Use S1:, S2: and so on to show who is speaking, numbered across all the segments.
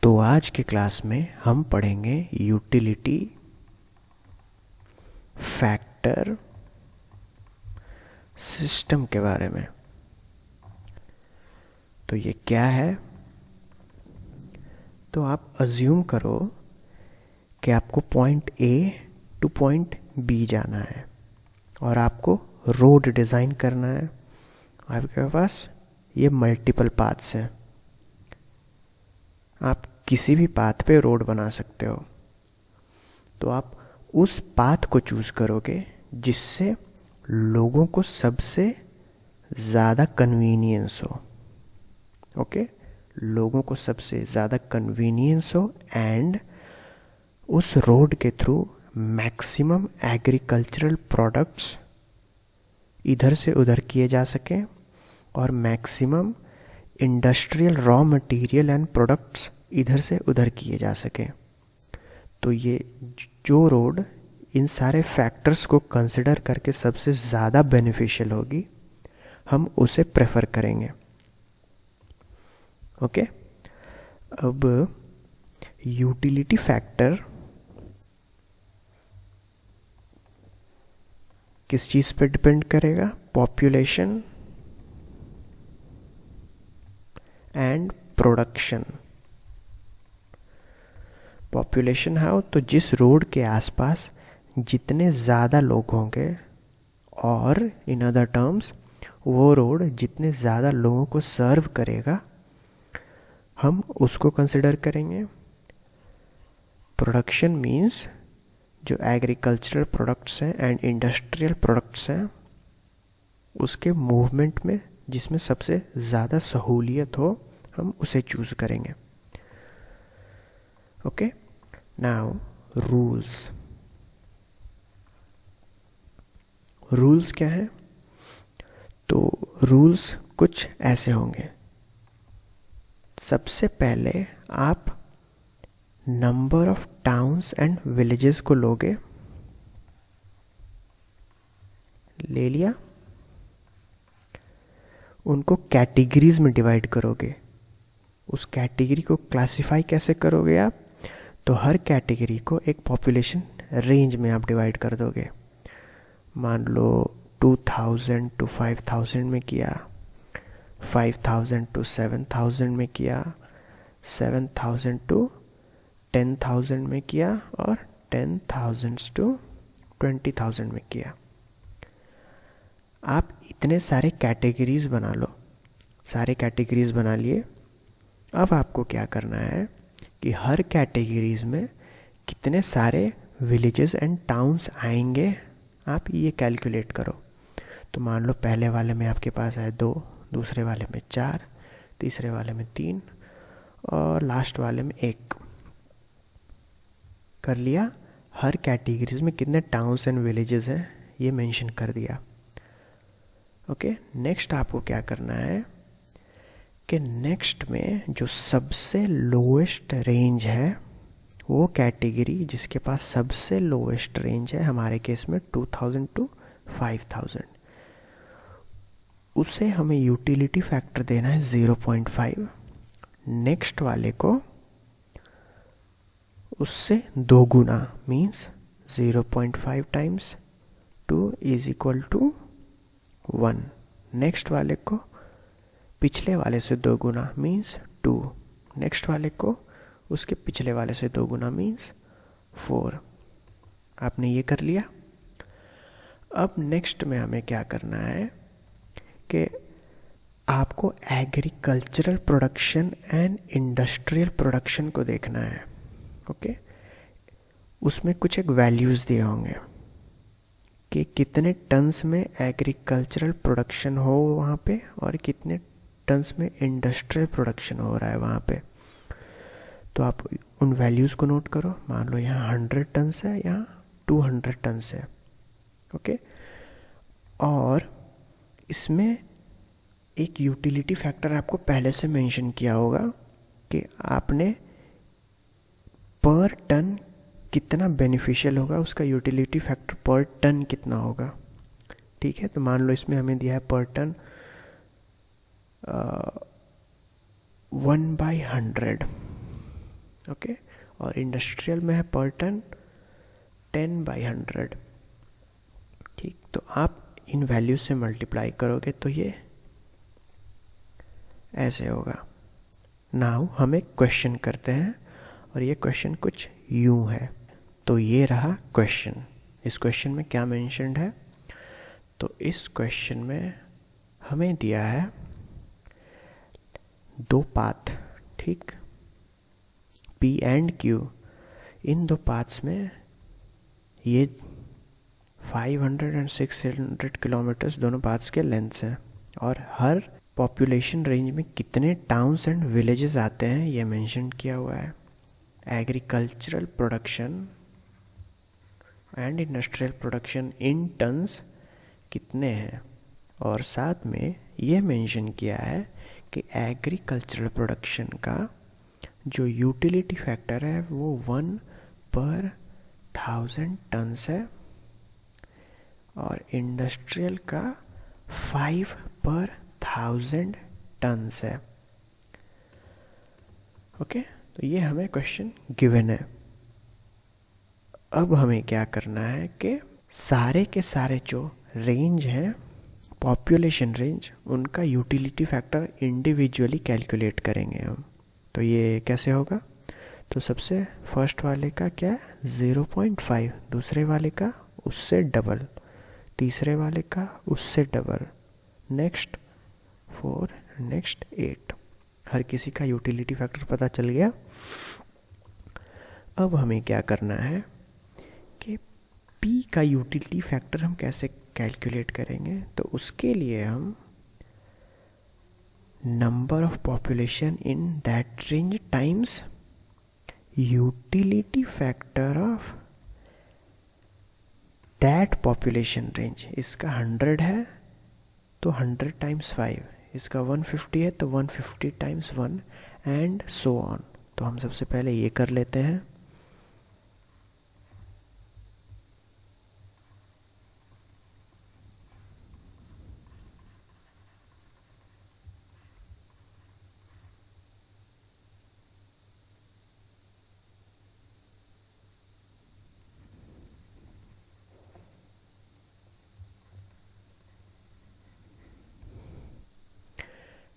S1: तो आज के क्लास में हम पढ़ेंगे यूटिलिटी फैक्टर सिस्टम के बारे में। तो ये क्या है? तो आप अज्यूम करो कि आपको point A to point B जाना है और आपको रोड डिज़ाइन करना है। आपके पास ये मल्टीपल पाथ्स हैं, आप किसी भी पाथ पे रोड बना सकते हो। तो आप उस पाथ को चूज करोगे जिससे लोगों को सबसे ज़्यादा कन्वीनियंस हो। ओके, लोगों को सबसे ज़्यादा कन्वीनियंस हो एंड उस रोड के थ्रू मैक्सिमम एग्रीकल्चरल प्रोडक्ट्स इधर से उधर किए जा सकें और maximum industrial raw material and products इधर से उधर किए जा सके। तो ये जो रोड इन सारे फैक्टर्स को कंसिडर करके सबसे ज़्यादा बेनिफिशियल होगी, हम उसे प्रेफर करेंगे। ओके, अब यूटिलिटी फैक्टर किस चीज़ पे डिपेंड करेगा? Population and production. पॉपुलेशन है तो जिस रोड के आसपास जितने ज़्यादा लोग होंगे, और इन अदर टर्म्स वो रोड जितने ज़्यादा लोगों को सर्व करेगा, हम उसको कंसिडर करेंगे। प्रोडक्शन मीन्स जो एग्रीकल्चरल प्रोडक्ट्स हैं एंड इंडस्ट्रियल प्रोडक्ट्स हैं, उसके मूवमेंट में जिसमें सबसे ज़्यादा सहूलियत हो, हम उसे चूज करेंगे। Okay, now rules. रूल्स क्या है? तो रूल्स कुछ ऐसे होंगे। सबसे पहले आप number of towns and villages को लोगे, ले लिया, उनको कैटेगरीज में डिवाइड करोगे। उस कैटेगरी को क्लासिफाई कैसे करोगे आप? तो हर कैटेगरी को एक पॉपुलेशन रेंज में आप डिवाइड कर दोगे। मान लो 2000 टू 5000 में किया, 5000 टू 7000 में किया, 7000 टू 10,000 में किया और 10,000 टू 20,000 में किया। आप इतने सारे कैटेगरीज बना लो। सारे कैटेगरीज बना लिए। अब आपको क्या करना है कि हर कैटेगरीज में कितने सारे विलेजेस एंड टाउन्स आएंगे, आप ये कैलकुलेट करो। तो मान लो पहले वाले में आपके पास है 2, दूसरे वाले में 4, तीसरे वाले में 3 और लास्ट वाले में 1। कर लिया। हर कैटेगरीज में कितने टाउन्स एंड विलेजेस हैं ये मेंशन कर दिया। ओके, नेक्स्ट आपको क्या करना है कि नेक्स्ट में जो सबसे लोएस्ट रेंज है, वो कैटेगरी जिसके पास सबसे लोएस्ट रेंज है, हमारे केस में 2000 टू 5000, उसे हमें यूटिलिटी फैक्टर देना है 0.5। नेक्स्ट वाले को उससे 2 गुना means 0.5 times 2 is equal to 1। Next वाले को पिछले वाले से 2 गुना मीन्स 2। नेक्स्ट वाले को उसके पिछले वाले से 2 गुना मीन्स 4। आपने ये कर लिया। अब नेक्स्ट में हमें क्या करना है कि आपको agricultural production and industrial production को देखना है। ओके, उसमें कुछ एक वैल्यूज़ दिए होंगे कि कितने टन्स में एग्रीकल्चरल प्रोडक्शन हो वहाँ पे और कितने टन्स में इंडस्ट्रियल प्रोडक्शन हो रहा है वहाँ पे। तो आप उन वैल्यूज़ को नोट करो। मान लो यहाँ 100 टन्स है, यहाँ 200 टन्स है। ओके, और इसमें एक यूटिलिटी फैक्टर आपको पहले से मेंशन किया होगा कि आपने पर टन कितना बेनिफिशियल होगा, उसका यूटिलिटी फैक्टर पर टन कितना होगा। ठीक है, तो मान लो इसमें हमें दिया है पर टन 1/100। ओके, और इंडस्ट्रियल में है पर टन 10/100। ठीक, तो आप इन वैल्यू से मल्टीप्लाई करोगे तो ये ऐसे होगा। नाउ हम एक क्वेश्चन करते हैं और ये क्वेश्चन कुछ यूं है। तो ये रहा क्वेश्चन। इस क्वेश्चन में क्या मेंशन्ड है? तो इस क्वेश्चन में हमें दिया है 2 पाथ, ठीक, P and Q। In 2 paths में ये 500 एंड 600 किलोमीटर्स दोनों पाथ्स के लेंथ्स हैं, और हर पॉपुलेशन रेंज में कितने टाउन्स एंड विलेजेस आते हैं ये मेंशन किया हुआ है। Agricultural production and industrial production in tons कितने हैं, और साथ में ये मेंशन किया है कि एग्रीकल्चरल प्रोडक्शन का जो यूटिलिटी फैक्टर है वो 1/1000 टन्स है, और इंडस्ट्रियल का 5/1000 टन्स है। ओके, तो ये हमें क्वेश्चन गिवन है। अब हमें क्या करना है कि सारे के सारे जो रेंज हैं, पॉपुलेशन रेंज, उनका यूटिलिटी फैक्टर इंडिविजुअली कैलकुलेट करेंगे हम। तो ये कैसे होगा? तो सबसे फर्स्ट वाले का क्या है 0.5, दूसरे वाले का उससे डबल, तीसरे वाले का उससे डबल, नेक्स्ट 4, नेक्स्ट 8। हर किसी का यूटिलिटी फैक्टर पता चल गया। अब हमें क्या करना है कि P का यूटिलिटी फैक्टर हम कैसे कैलकुलेट करेंगे? तो उसके लिए हम number of population in that range times utility factor of that population range. इसका 100 है तो 100 टाइम्स 5, इसका 150 है तो 150 टाइम्स 1 एंड सो ऑन। तो हम सबसे पहले ये कर लेते हैं।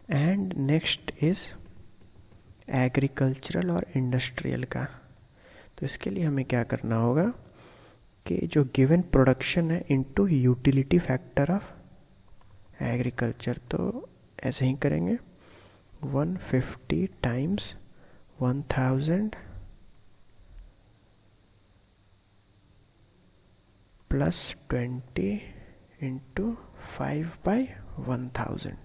S1: एंड नेक्स्ट इज एग्रीकल्चरल और इंडस्ट्रियल का। तो इसके लिए हमें क्या करना होगा कि जो गिवन प्रोडक्शन है into utility factor of agriculture, तो ऐसे ही करेंगे 150 times 1000 plus 20 into 5/1000।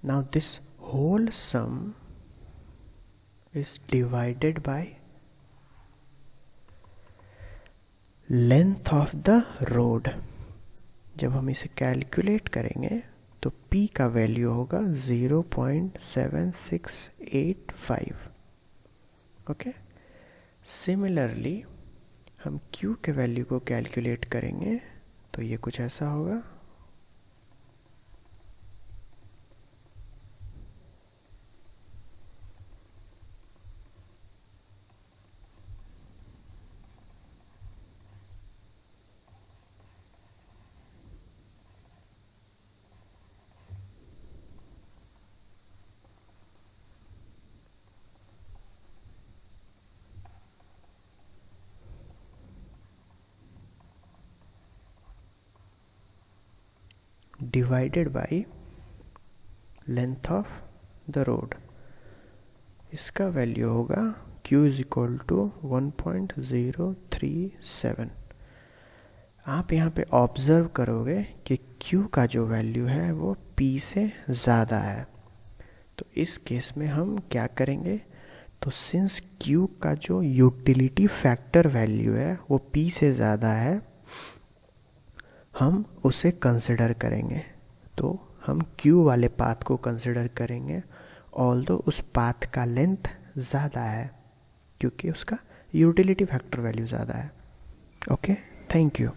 S1: Now this whole sum is divided by length of the road। जब हम इसे कैलकुलेट करेंगे तो P का वैल्यू होगा 0.7685। ओके, सिमिलरली हम Q के वैल्यू को कैलकुलेट करेंगे तो ये कुछ ऐसा होगा। Divided by length of the road. इसका वैल्यू होगा Q इज इक्वल टू 1.037। आप यहाँ पे ऑब्जर्व करोगे कि Q का जो वैल्यू है वो P से ज़्यादा है। तो इस केस में हम क्या करेंगे? तो सिंस Q का जो यूटिलिटी फैक्टर वैल्यू है वो P से ज़्यादा है, हम उसे कंसिडर करेंगे। तो हम Q वाले पाथ को कंसिडर करेंगे, ऑल्दो उस पाथ का लेंथ ज़्यादा है क्योंकि उसका यूटिलिटी फैक्टर वैल्यू ज़्यादा है। Okay, thank you.